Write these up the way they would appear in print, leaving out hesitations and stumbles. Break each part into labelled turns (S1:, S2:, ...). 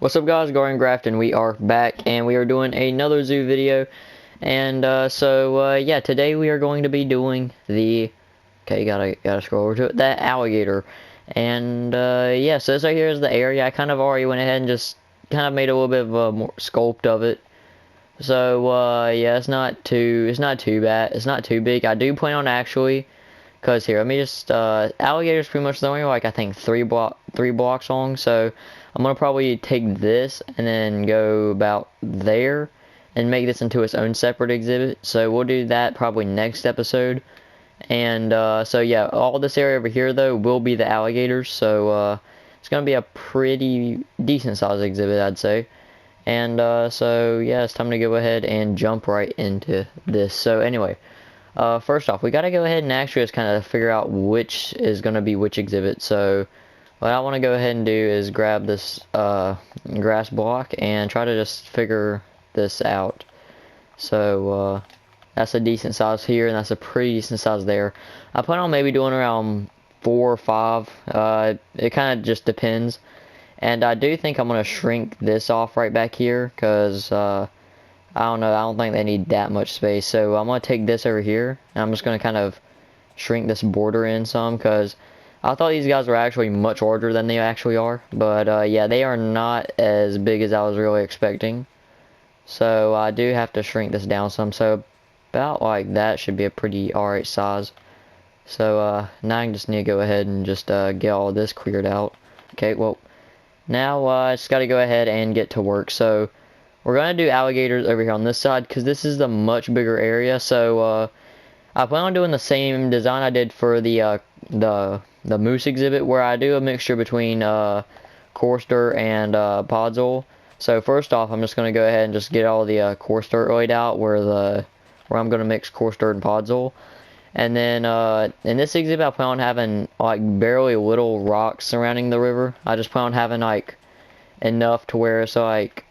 S1: What's up guys, Garden Graft, and we are back and we are doing another zoo video. And yeah, today we are going to be doing the, okay, gotta scroll over to it, that alligator. And yeah, so this right here is the area. I kind of already went ahead and just kind of made a little bit of a more sculpt of it. So yeah, it's not too bad, it's not too big. I do plan on actually, cause here, let me just, alligator's pretty much the only, like, I think three blocks long, so I'm gonna probably take this and then go about there and make this into its own separate exhibit. So we'll do that probably next episode. And so yeah, all this area over here though will be the alligators, so it's gonna be a pretty decent sized exhibit, I'd say. And so yeah, it's time to go ahead and jump right into this. So anyway, first off, we gotta go ahead and actually just kind of figure out which is gonna be which exhibit. So what I want to go ahead and do is grab this grass block and try to just figure this out. So that's a decent size here, and that's a pretty decent size there. I plan on maybe doing around 4 or 5. It kind of just depends. And I do think I'm going to shrink this off right back here, because I don't know, I don't think they need that much space. So I'm going to take this over here, and I'm just going to kind of shrink this border in some, because I thought these guys were actually much larger than they actually are, but yeah, they are not as big as I was really expecting. So I do have to shrink this down some, so about like that should be a pretty alright size. So now I just need to go ahead and just get all this cleared out. Okay, well, now I just got to go ahead and get to work. So we're going to do alligators over here on this side, because this is the much bigger area. So I plan on doing the same design I did for the moose exhibit, where I do a mixture between coarse dirt and podzol. So first off, I'm just going to go ahead and just get all the coarse dirt laid out where I'm going to mix coarse dirt and podzol. And then in this exhibit, I plan on having like barely little rocks surrounding the river. I just plan on having like enough to where it's like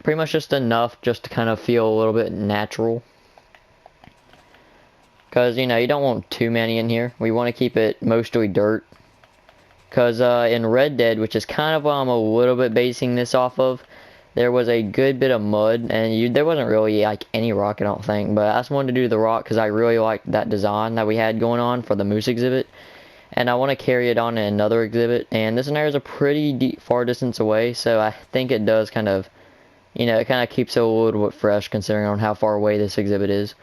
S1: pretty much just enough just to kind of feel a little bit natural. Because, you know, you don't want too many in here. We want to keep it mostly dirt. Because in Red Dead, which is kind of what I'm a little bit basing this off of, there was a good bit of mud. And there wasn't really, like, any rock, I don't think. But I just wanted to do the rock because I really liked that design that we had going on for the moose exhibit. And I want to carry it on in another exhibit. And this area is a pretty far distance away. So I think it does kind of, you know, it kind of keeps it a little bit fresh considering on how far away this exhibit is.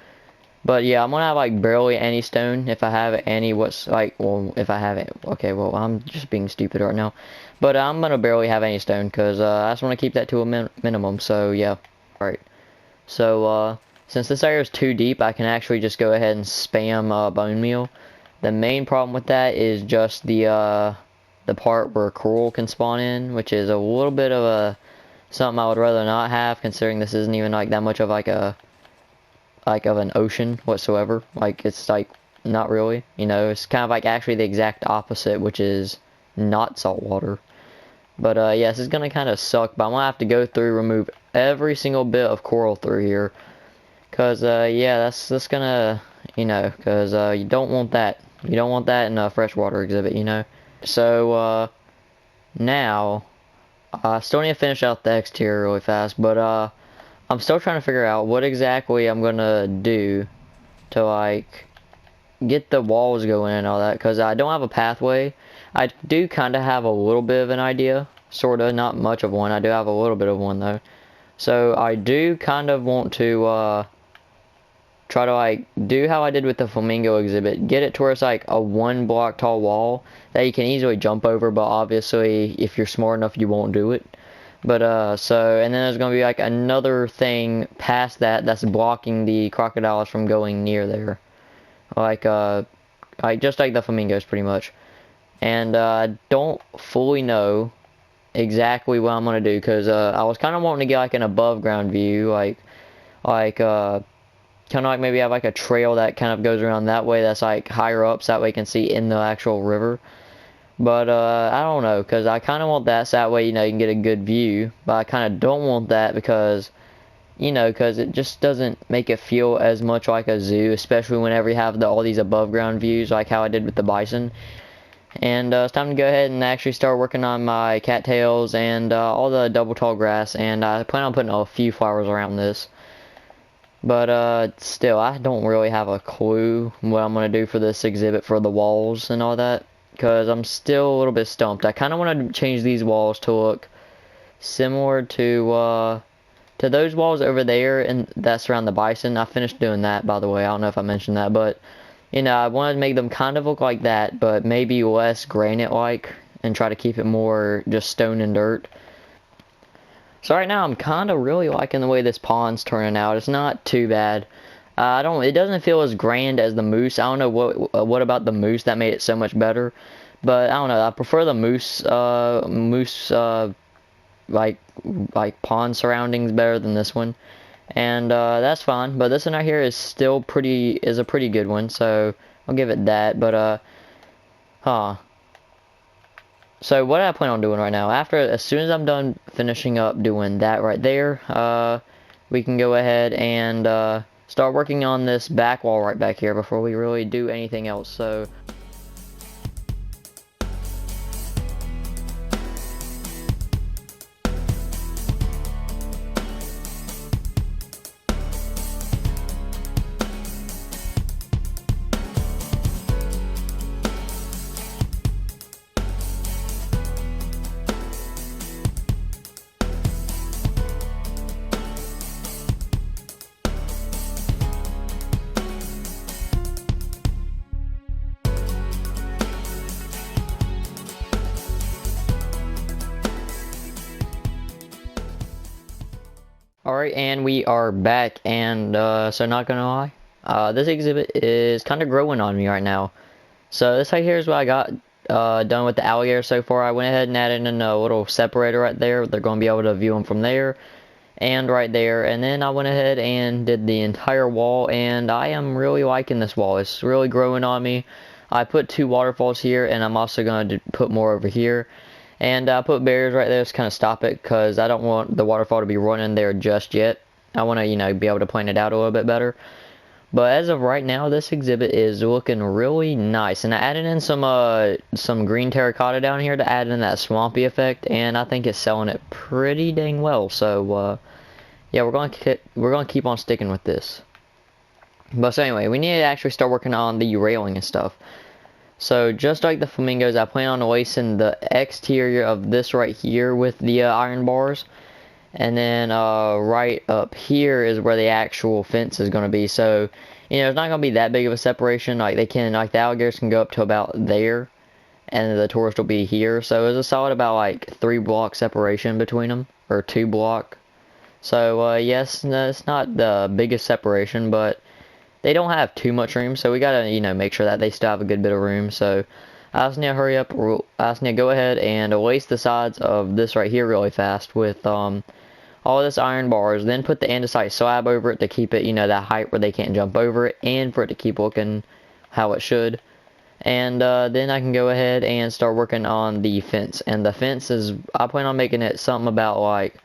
S1: But yeah, I'm gonna have like barely any stone, if I have any. If I have it, okay, well, I'm just being stupid right now. But I'm gonna barely have any stone, because I just want to keep that to a minimum. So yeah, alright. So since this area is too deep, I can actually just go ahead and spam bone meal. The main problem with that is just the part where coral can spawn in, which is a little bit of something I would rather not have, considering this isn't even like that much of like of an ocean whatsoever. Like, it's like not really, you know, it's kind of like actually the exact opposite, which is not salt water. But yeah, this is gonna kind of suck, but I'm gonna have to go through, remove every single bit of coral through here, because yeah, that's gonna, you know, because you don't want that in a freshwater exhibit, you know. So now I still need to finish out the exterior really fast, but I'm still trying to figure out what exactly I'm gonna do to like get the walls going and all that, because I don't have a pathway. I do kind of have a little bit of an idea, sort of, not much of one. I do have a little bit of one though. So I do kind of want to try to like do how I did with the flamingo exhibit, get it to where it's like a 1 block tall wall that you can easily jump over, but obviously if you're smart enough you won't do it. But so, and then there's gonna be like another thing past that that's blocking the crocodiles from going near there, like just like the flamingos pretty much. And I don't fully know exactly what I'm gonna do, because I was kind of wanting to get like an above ground view, like kind of like maybe have like a trail that kind of goes around that way, that's like higher up, so that way you can see in the actual river. But I don't know, because I kind of want that, so that way, you know, you can get a good view. But I kind of don't want that because, you know, because it just doesn't make it feel as much like a zoo, especially whenever you have all these above ground views, like how I did with the bison. And it's time to go ahead and actually start working on my cattails and all the double tall grass, and I plan on putting a few flowers around this. But still, I don't really have a clue what I'm going to do for this exhibit for the walls and all that, because I'm still a little bit stumped. I kind of want to change these walls to look similar to those walls over there and that surround the bison. I finished doing that, by the way. I don't know if I mentioned that, but you know, I wanted to make them kind of look like that, but maybe less granite-like, and try to keep it more just stone and dirt. So right now I'm kind of really liking the way this pond's turning out. It's not too bad. It doesn't feel as grand as the moose. I don't know what about the moose that made it so much better, but I don't know. I prefer the moose like pond surroundings better than this one. And that's fine, but this one right here is still a pretty good one, so I'll give it that. But so what I plan on doing right now, as soon as I'm done finishing up doing that right there, we can go ahead and start working on this back wall right back here before we really do anything else. So alright, and we are back, and so not gonna lie, this exhibit is kind of growing on me right now. So this right here is what I got done with the alligator so far. I went ahead and added in a little separator right there. They're going to be able to view them from there and right there. And then I went ahead and did the entire wall, and I am really liking this wall. It's really growing on me. I put 2 waterfalls here, and I'm also going to put more over here. And I put barriers right there to kind of stop it, because I don't want the waterfall to be running there just yet. I want to, you know, be able to plan it out a little bit better. But as of right now, this exhibit is looking really nice. And I added in some green terracotta down here to add in that swampy effect, and I think it's selling it pretty dang well. So yeah, we're gonna keep on sticking with this. But so anyway, we need to actually start working on the railing and stuff. So just like the flamingos, I plan on lacing the exterior of this right here with the iron bars. And then right up here is where the actual fence is going to be. So, you know, it's not going to be that big of a separation. Like the alligators can go up to about there, and the tourist will be here. So it's a solid about like 3 block separation between them, or 2 block. So yes, no, it's not the biggest separation, but they don't have too much room. So we gotta, you know, make sure that they still have a good bit of room. So I just need to hurry up. I just need to go ahead and lace the sides of this right here really fast with all this iron bars, then put the andesite slab over it to keep it, you know, that height where they can't jump over it, and for it to keep looking how it should. And then I can go ahead and start working on the fence. And the fence is, I plan on making it something about like,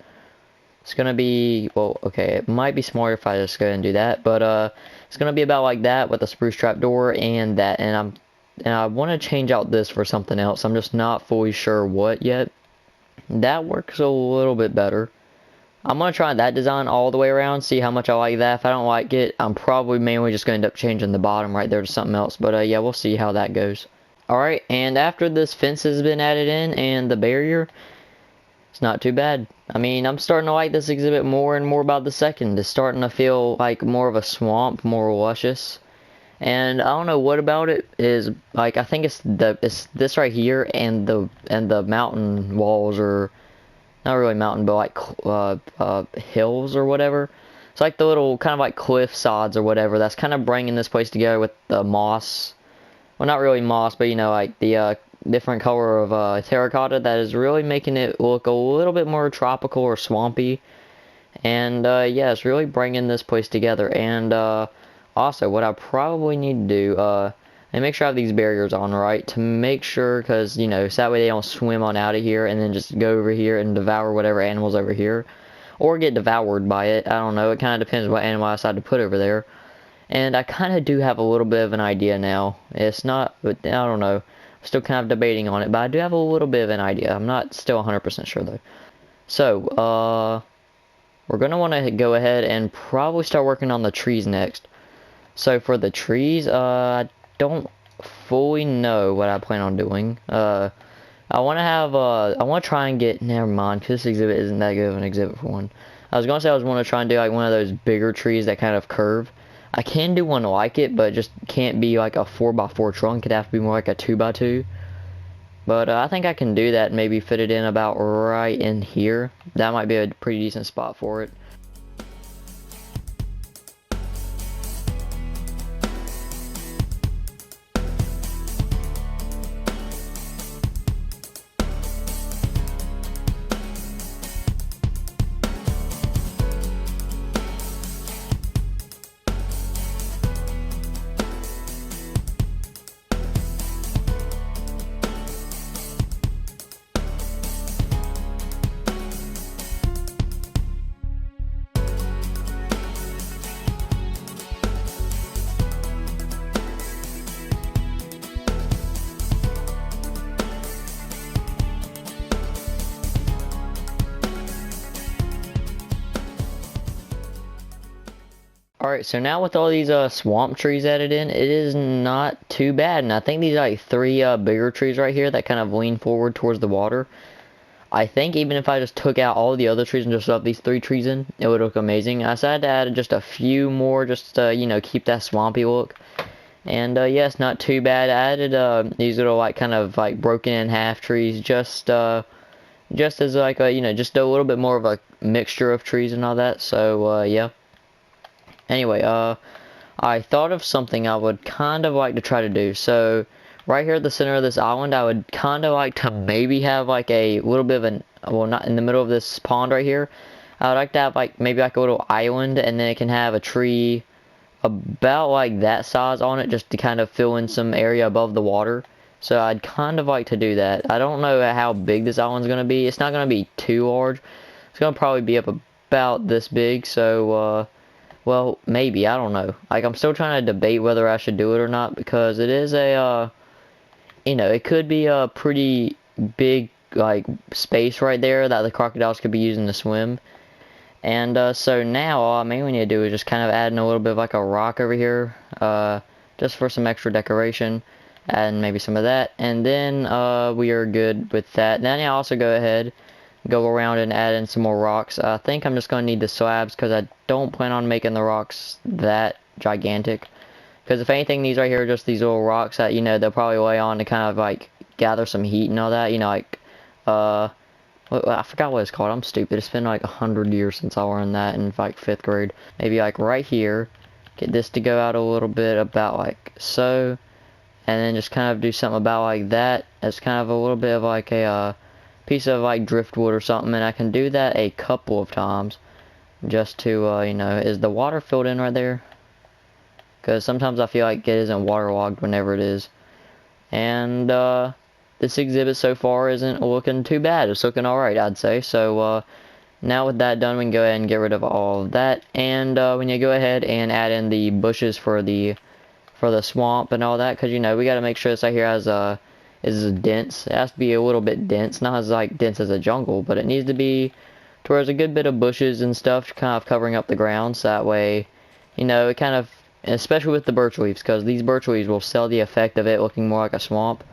S1: it's gonna be, well, okay, it might be smarter if I just go ahead and do that, but it's gonna be about like that with a spruce trap door and that. And I want to change out this for something else. I'm just not fully sure what yet. That works a little bit better. I'm going to try that design all the way around, see how much I like that. If I don't like it, I'm probably mainly just going to end up changing the bottom right there to something else. But yeah, we'll see how that goes. Alright, and after this fence has been added in and the barrier, it's not too bad. I mean, I'm starting to like this exhibit more and more about the second. It's starting to feel like more of a swamp, more luscious. And I don't know what about it is, like, I think it's this right here and the mountain walls, or not really mountain, but like hills or whatever. It's like the little kind of like cliff sods or whatever. That's kind of bringing this place together with the moss. Well, not really moss, but you know, like the different color of terracotta that is really making it look a little bit more tropical or swampy. And yeah, it's really bringing this place together. And also, what I probably need to do, and make sure I have these barriers on right to make sure, because, you know, so that way they don't swim on out of here and then just go over here and devour whatever animals over here, or get devoured by it. I don't know, it kind of depends what animal I decide to put over there. And I kind of do have a little bit of an idea now. It's not, but I don't know. Still kind of debating on it, but I do have a little bit of an idea. I'm not still 100% sure though. So, we're gonna want to go ahead and probably start working on the trees next. So for the trees, I don't fully know what I plan on doing. I want to have, I want to try and get, never mind, because this exhibit isn't that good of an exhibit for one. I was going to say I was want to try and do like one of those bigger trees that kind of curve. I can do one like it, but it just can't be like a 4x4 trunk. It'd have to be more like a 2x2. But I think I can do that and maybe fit it in about right in here. That might be a pretty decent spot for it. Alright, so now with all these swamp trees added in, it is not too bad. And I think these are like three bigger trees right here that kind of lean forward towards the water. I think even if I just took out all the other trees and just left these three trees in, it would look amazing. I decided to add just a few more just to, you know, keep that swampy look. And yeah, it's not too bad. I added these little like kind of like broken in half trees just as like a, you know, just a little bit more of a mixture of trees and all that. So yeah. Anyway, I thought of something I would kind of like to try to do. So, right here at the center of this island, I would kind of like to maybe have like a little bit of an, well, not in the middle of this pond right here. I would like to have like maybe like a little island, and then it can have a tree about like that size on it, just to kind of fill in some area above the water. So I'd kind of like to do that. I don't know how big this island's going to be. It's not going to be too large. It's going to probably be up about this big, so, well, maybe, I don't know. Like, I'm still trying to debate whether I should do it or not, because it is a, you know, it could be a pretty big, like, space right there that the crocodiles could be using to swim. And, so now, all I mainly need to do is just kind of add in a little bit of, like, a rock over here, just for some extra decoration, and maybe some of that, and then, we are good with that. Then I also go ahead, go around and add in some more rocks. I think I'm just going to need the slabs because I don't plan on making the rocks that gigantic. Because if anything, these right here are just these little rocks that, you know, they'll probably lay on to kind of like gather some heat and all that. You know, like, I forgot what it's called. I'm stupid. It's been like 100 years since I learned that in like 5th grade. Maybe like right here, get this to go out a little bit about like so. And then just kind of do something about like that. It's kind of a little bit of like a, piece of like driftwood or something, and I can do that a couple of times just to you know, is the water filled in right there? Because sometimes I feel like it isn't waterlogged whenever it is. And this exhibit so far isn't looking too bad. It's looking alright, I'd say. So now with that done, we can go ahead and get rid of all of that, and when you go ahead and add in the bushes for the swamp and all that, because, you know, we got to make sure this right here has is dense. It has to be a little bit dense, not as like dense as a jungle, but it needs to be to where there's a good bit of bushes and stuff kind of covering up the ground, so that way, you know, it kind of, especially with the birch leaves, because these birch leaves will sell the effect of it looking more like a swamp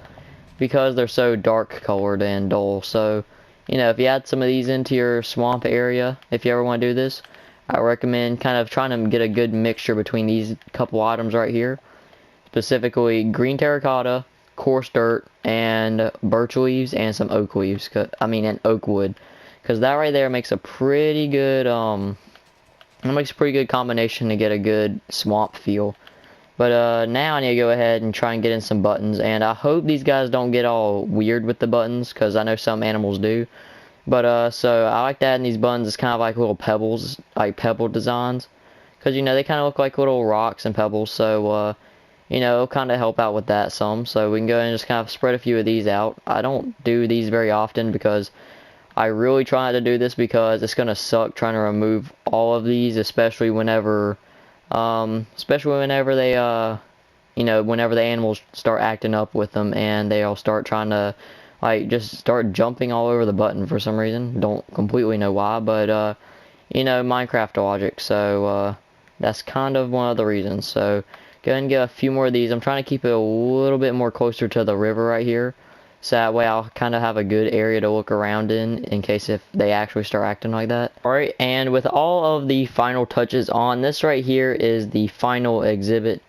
S1: because they're so dark colored and dull. So, you know, if you add some of these into your swamp area, if you ever want to do this, I recommend kind of trying to get a good mixture between these couple items right here, specifically green terracotta, coarse dirt, and birch leaves, and some oak leaves, and oak wood, because that right there makes a pretty good combination to get a good swamp feel. But now I need to go ahead and try and get in some buttons, and I hope these guys don't get all weird with the buttons, because I know some animals do. But so I like to add in these buttons as kind of like little pebbles, like pebble designs, because, you know, they kind of look like little rocks and pebbles. So you know, it'll kind of help out with that some. So we can go ahead and just kind of spread a few of these out. I don't do these very often because I really try to do this because it's going to suck trying to remove all of these, especially whenever they, you know, whenever the animals start acting up with them and they'll start trying to, like, just start jumping all over the button for some reason. Don't completely know why, but, you know, Minecraft logic. So, that's kind of one of the reasons. So, go ahead and get a few more of these. I'm trying to keep it a little bit more closer to the river right here. So that way I'll kind of have a good area to look around in case if they actually start acting like that. Alright, and with all of the final touches on, this right here is the final exhibit.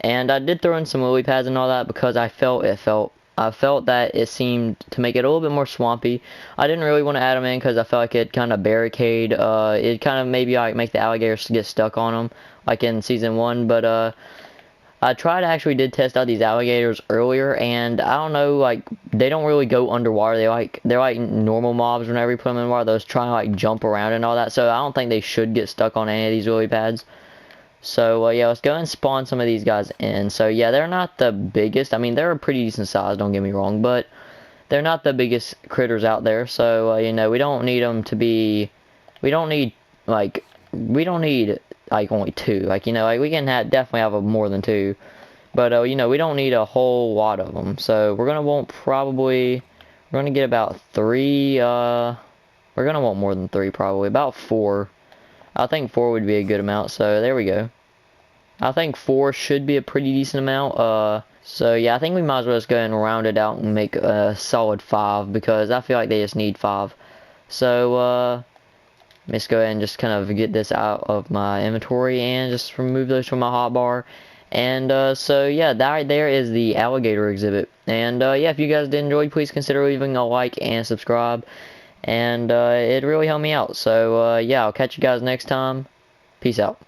S1: And I did throw in some lily pads and all that because I felt that it seemed to make it a little bit more swampy. I didn't really want to add them in because I felt like it kind of barricade, it kind of maybe like make the alligators get stuck on them like in season 1, but I did test out these alligators earlier, and I don't know, like, they don't really go underwater. They're like normal mobs whenever you put them in water. Those try to like jump around and all that. So I don't think they should get stuck on any of these lily pads. So yeah, let's go and spawn some of these guys in. So yeah, they're not the biggest. I mean, they're a pretty decent size. Don't get me wrong, but they're not the biggest critters out there. So you know, we don't need them to be. We don't need like only 2, like, you know, like we can definitely have more than 2, but you know, we don't need a whole lot of them. So we're gonna get about 3. We're gonna want more than 3, probably about 4. I think 4 would be a good amount. So there we go. I think 4 should be a pretty decent amount. So yeah, I think we might as well just go ahead and round it out and make a solid 5, because I feel like they just need 5. So let's go ahead and just kind of get this out of my inventory and just remove those from my hotbar. And so yeah, that right there is the alligator exhibit. And yeah, if you guys did enjoy, please consider leaving a like and subscribe. And it really helped me out. So yeah, I'll catch you guys next time. Peace out.